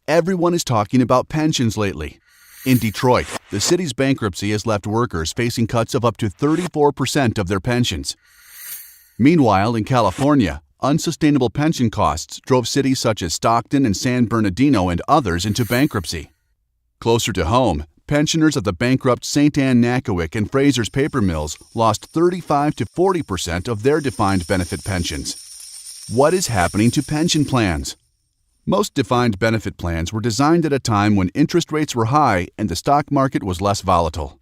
Everyone is talking about pensions lately. In Detroit, the city's bankruptcy has left workers facing cuts of up to 34% of their pensions. Meanwhile, in California, unsustainable pension costs drove cities such as Stockton and San Bernardino and others into bankruptcy. Closer to home, pensioners of the bankrupt St. Anne Nachowik and Fraser's paper mills lost 35 to 40% of their defined benefit pensions. What is happening to pension plans? Most defined benefit plans were designed at a time when interest rates were high and the stock market was less volatile.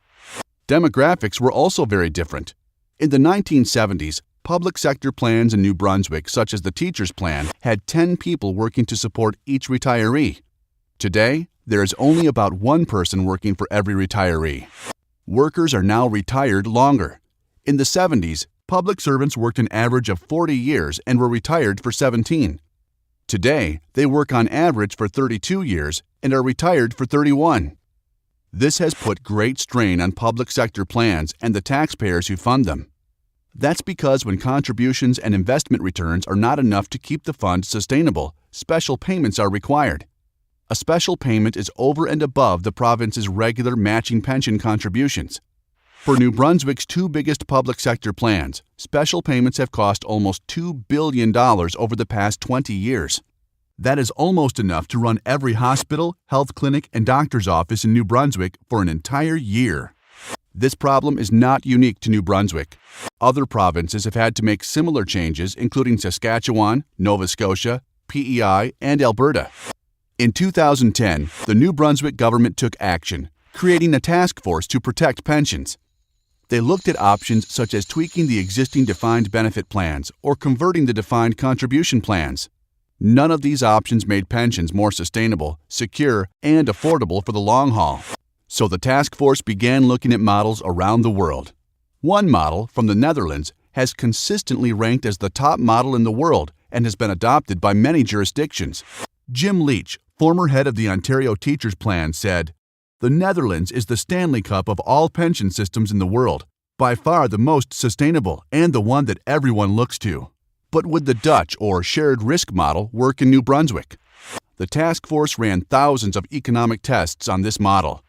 Demographics were also very different. In the 1970s, public sector plans in New Brunswick, such as the Teachers Plan, had 10 people working to support each retiree. Today, there is only about one person working for every retiree. Workers are now retired longer. In the 70s, public servants worked an average of 40 years and were retired for 17. Today, they work on average for 32 years and are retired for 31. This has put great strain on public sector plans and the taxpayers who fund them. That's because when contributions and investment returns are not enough to keep the fund sustainable, special payments are required. A special payment is over and above the province's regular matching pension contributions. For New Brunswick's two biggest public sector plans, special payments have cost almost $2 billion over the past 20 years. That is almost enough to run every hospital, health clinic, and doctor's office in New Brunswick for an entire year. This problem is not unique to New Brunswick. Other provinces have had to make similar changes, including Saskatchewan, Nova Scotia, PEI, and Alberta. In 2010, the New Brunswick government took action, creating a task force to protect pensions. They looked at options such as tweaking the existing defined benefit plans or converting the defined contribution plans. None of these options made pensions more sustainable, secure, and affordable for the long haul. So the task force began looking at models around the world. One model, from the Netherlands, has consistently ranked as the top model in the world and has been adopted by many jurisdictions. Jim Leach, former head of the Ontario Teachers Plan, said, "The Netherlands is the Stanley Cup of all pension systems in the world, by far the most sustainable and the one that everyone looks to." But would the Dutch or shared risk model work in New Brunswick? The task force ran thousands of economic tests on this model.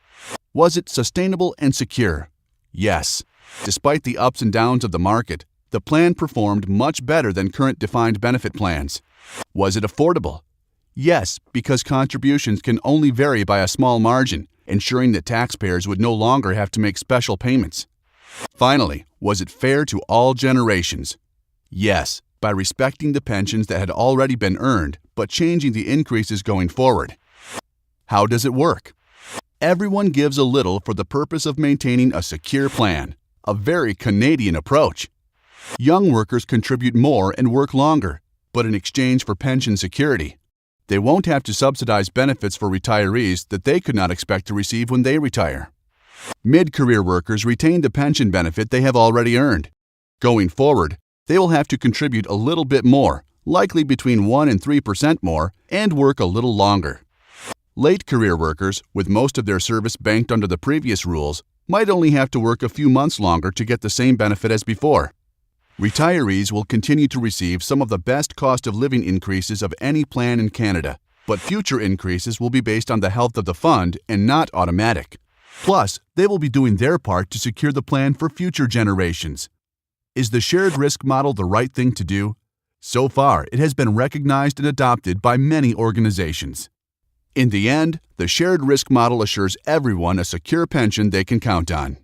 Was it sustainable and secure? Yes. Despite the ups and downs of the market, the plan performed much better than current defined benefit plans. Was it affordable? Yes, because contributions can only vary by a small margin, ensuring that taxpayers would no longer have to make special payments. Finally, was it fair to all generations? Yes, by respecting the pensions that had already been earned, but changing the increases going forward. How does it work? Everyone gives a little for the purpose of maintaining a secure plan, a very Canadian approach. Young workers contribute more and work longer, but in exchange for pension security. They won't have to subsidize benefits for retirees that they could not expect to receive when they retire. Mid-career workers retain the pension benefit they have already earned. Going forward, they will have to contribute a little bit more, likely between 1% and 3% more, and work a little longer. Late career workers, with most of their service banked under the previous rules, might only have to work a few months longer to get the same benefit as before. Retirees will continue to receive some of the best cost of living increases of any plan in Canada, but future increases will be based on the health of the fund and not automatic. Plus, they will be doing their part to secure the plan for future generations. Is the shared risk model the right thing to do? So far, it has been recognized and adopted by many organizations. In the end, the shared risk model assures everyone a secure pension they can count on.